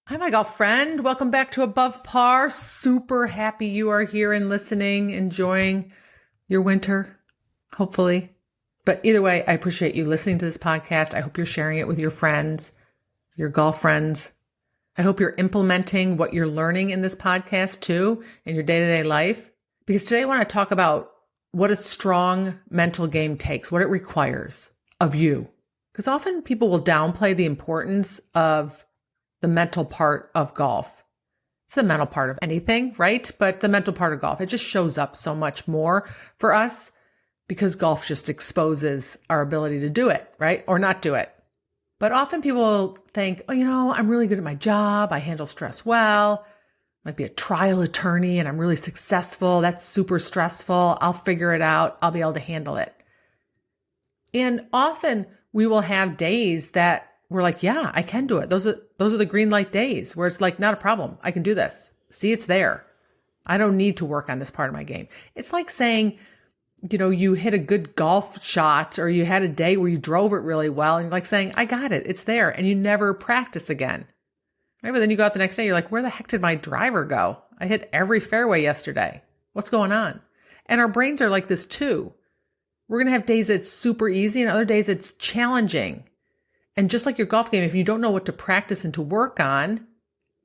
Hi, my golf friend. Welcome back to Above Par. Super happy you are here and listening, enjoying your winter, hopefully. But either way, I appreciate you listening to this podcast. I hope you're sharing it with your friends, your golf friends. I hope you're implementing what you're learning in this podcast too in your day-to-day life. Because today I want to talk about what a strong mental game takes, what it requires of you. Because often people will downplay the importance of the mental part of golf. It's the mental part of anything, right? But the mental part of golf, it just shows up so much more for us because golf just exposes our ability to do it, right? Or not do it. But often people think, I'm really good at my job. I handle stress well. Might be a trial attorney and I'm really successful. That's super stressful. I'll figure it out. I'll be able to handle it. And often we will have days that we're like, yeah, I can do it. Those are the green light days where it's like, not a problem. I can do this. See, it's there. I don't need to work on this part of my game. It's like saying, you hit a good golf shot or you had a day where you drove it really well and you're like saying, I got it. It's there. And you never practice again. Right? But then you go out the next day, you're like, where the heck did my driver go? I hit every fairway yesterday. What's going on? And our brains are like this too. We're going to have days that's super easy and other days it's challenging. And just like your golf game, if you don't know what to practice and to work on,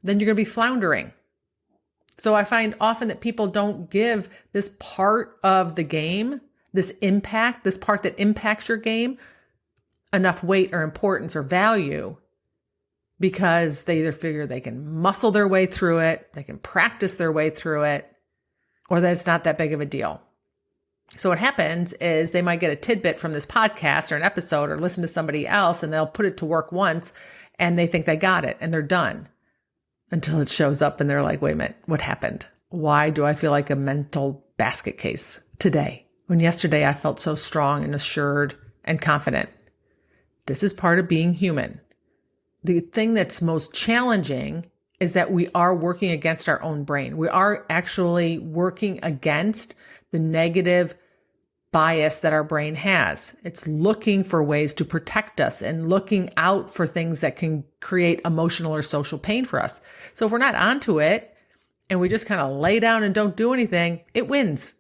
then you're going to be floundering. So I find often that people don't give this part of the game, this part that impacts your game, enough weight or importance or value because they either figure they can muscle their way through it, they can practice their way through it, or that it's not that big of a deal. So what happens is they might get a tidbit from this podcast or an episode or listen to somebody else and they'll put it to work once and they think they got it and they're done until it shows up and they're like, wait a minute, what happened? Why do I feel like a mental basket case today when yesterday I felt so strong and assured and confident? This is part of being human. The thing that's most challenging is that we are working against our own brain. We are actually working against the negative bias that our brain has. It's looking for ways to protect us and looking out for things that can create emotional or social pain for us. So if we're not onto it and we just kind of lay down and don't do anything, it wins.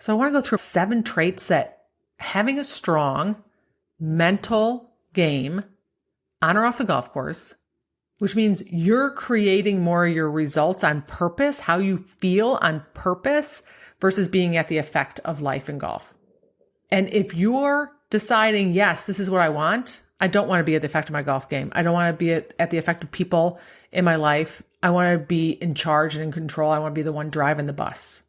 So I want to go through 7 traits that having a strong mental game on or off the golf course, which means you're creating more of your results on purpose, how you feel on purpose, versus being at the effect of life in golf. And if you're deciding, yes, this is what I want, I don't want to be at the effect of my golf game. I don't want to be at the effect of people in my life. I want to be in charge and in control. I want to be the one driving the bus.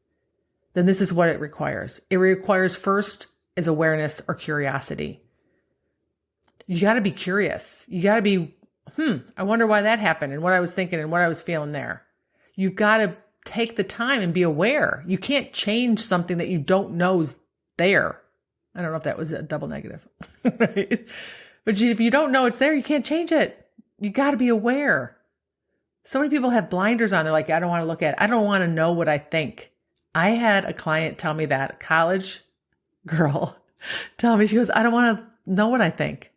Then this is what it requires. It requires first is awareness or curiosity. You got to be curious. You got to be, I wonder why that happened and what I was thinking and what I was feeling there. You've got to take the time and be aware. You can't change something that you don't know is there. I don't know if that was a double negative, right? But if you don't know it's there, you can't change it. You got to be aware. So many people have blinders on. They're like, I don't want to look at it. I don't want to know what I think. I had a client tell me that, a college girl tell me, she goes, I don't want to know what I think.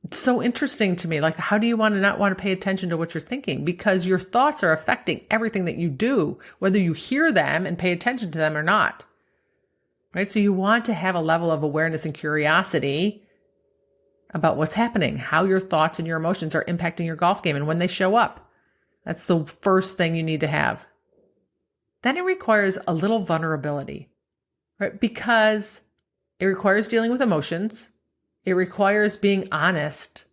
It's so interesting to me. Like, how do you want to not want to pay attention to what you're thinking? Because your thoughts are affecting everything that you do, whether you hear them and pay attention to them or not. Right? So you want to have a level of awareness and curiosity about what's happening, how your thoughts and your emotions are impacting your golf game and when they show up. That's the first thing you need to have. Then it requires a little vulnerability, right? Because it requires dealing with emotions. It requires being honest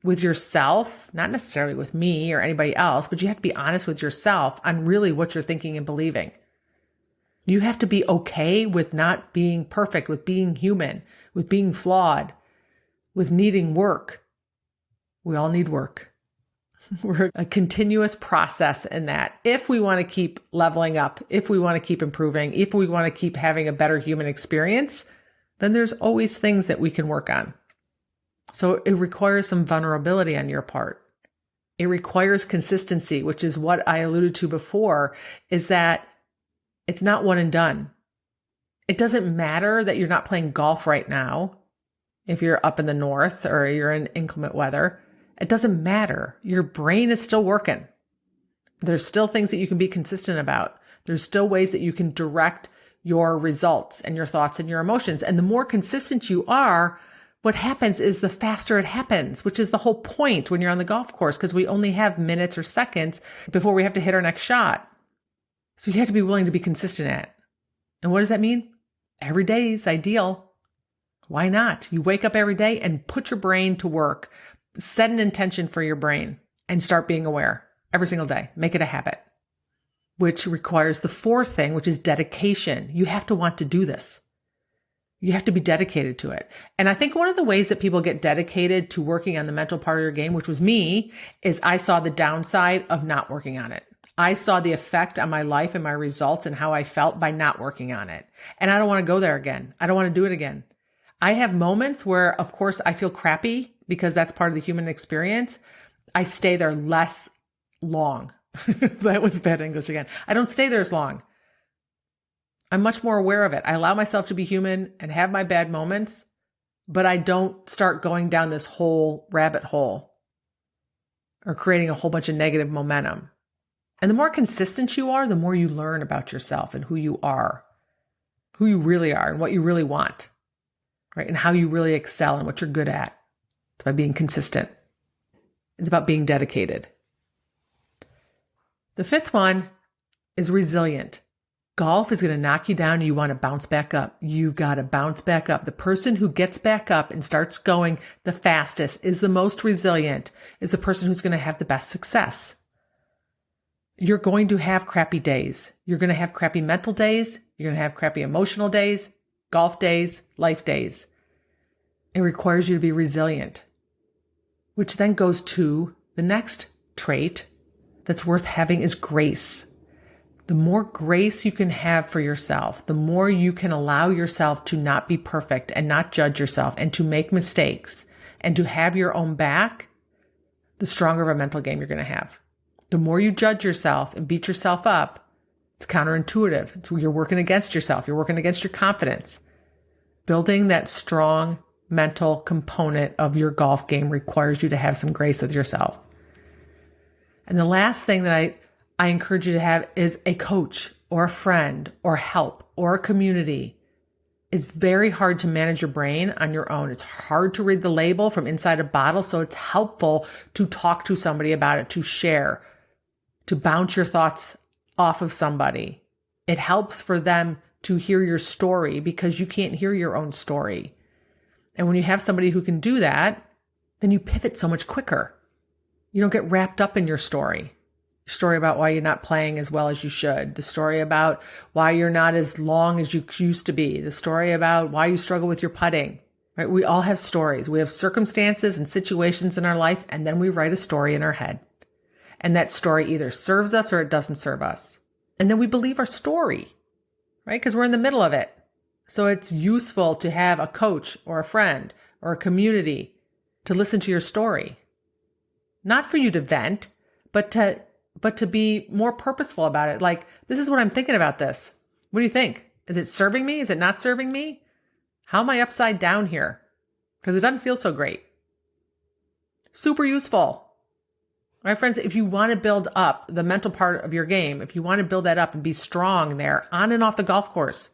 with yourself, not necessarily with me or anybody else, but you have to be honest with yourself on really what you're thinking and believing. You have to be okay with not being perfect, with being human, with being flawed, with needing work. We all need work. We're a continuous process in that. If we want to keep leveling up, if we want to keep improving, if we want to keep having a better human experience, then there's always things that we can work on. So it requires some vulnerability on your part. It requires consistency, which is what I alluded to before, is that it's not one and done. It doesn't matter that you're not playing golf right now if you're up in the north or you're in inclement weather. It doesn't matter. Your brain is still working. There's still things that you can be consistent about. There's still ways that you can direct your results and your thoughts and your emotions. And the more consistent you are, what happens is the faster it happens, which is the whole point when you're on the golf course, because we only have minutes or seconds before we have to hit our next shot. So you have to be willing to be consistent at it. And what does that mean? Every day is ideal. Why not? You wake up every day and put your brain to work. Set an intention for your brain and start being aware every single day. Make it a habit, which requires the fourth thing, which is dedication. You have to want to do this. You have to be dedicated to it. And I think one of the ways that people get dedicated to working on the mental part of your game, which was me, is I saw the downside of not working on it. I saw the effect on my life and my results and how I felt by not working on it. And I don't want to go there again. I don't want to do it again. I have moments where, of course, I feel crappy because that's part of the human experience. I stay there less long. That was bad English again. I don't stay there as long. I'm much more aware of it. I allow myself to be human and have my bad moments, but I don't start going down this whole rabbit hole or creating a whole bunch of negative momentum. And the more consistent you are, the more you learn about yourself and who you are, who you really are and what you really want, right? And how you really excel and what you're good at. It's by being consistent. It's about being dedicated. The fifth one is resilient. Golf is going to knock you down and you want to bounce back up. You've got to bounce back up. The person who gets back up and starts going the fastest, is the most resilient, is the person who's going to have the best success. You're going to have crappy days. You're going to have crappy mental days. You're going to have crappy emotional days, golf days, life days. It requires you to be resilient, which then goes to the next trait that's worth having is grace. The more grace you can have for yourself, the more you can allow yourself to not be perfect and not judge yourself and to make mistakes and to have your own back, the stronger of a mental game you're going to have. The more you judge yourself and beat yourself up, it's counterintuitive. You're working against yourself. You're working against your confidence. Building that strong mental component of your golf game requires you to have some grace with yourself. And the last thing that I encourage you to have is a coach or a friend or help or a community. It's very hard to manage your brain on your own. It's hard to read the label from inside a bottle. So it's helpful to talk to somebody about it, to share, to bounce your thoughts off of somebody. It helps for them to hear your story because you can't hear your own story. And when you have somebody who can do that, then you pivot so much quicker. You don't get wrapped up in your story. Story about why you're not playing as well as you should. The story about why you're not as long as you used to be. The story about why you struggle with your putting, right? We all have stories. We have circumstances and situations in our life, and then we write a story in our head. And that story either serves us or it doesn't serve us. And then we believe our story, right? Because we're in the middle of it. So it's useful to have a coach or a friend or a community to listen to your story. Not for you to vent, but to be more purposeful about it. Like, this is what I'm thinking about this. What do you think? Is it serving me? Is it not serving me? How am I upside down here? Because it doesn't feel so great. Super useful. All right, friends, if you want to build up the mental part of your game, if you want to build that up and be strong there on and off the golf course,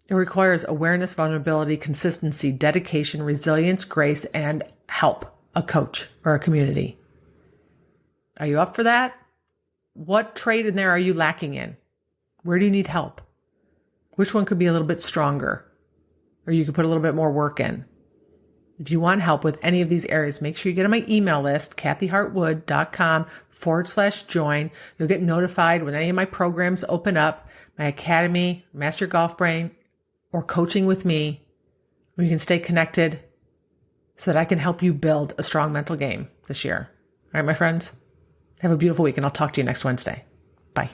it requires awareness, vulnerability, consistency, dedication, resilience, grace, and help, a coach or a community. Are you up for that? What trait in there are you lacking in? Where do you need help? Which one could be a little bit stronger? Or you could put a little bit more work in. If you want help with any of these areas, make sure you get on my email list, kathyhartwood.com/join. You'll get notified when any of my programs open up, my academy, Master Golf Brain, or coaching with me, where you can stay connected so that I can help you build a strong mental game this year. All right, my friends? Have a beautiful week, and I'll talk to you next Wednesday. Bye.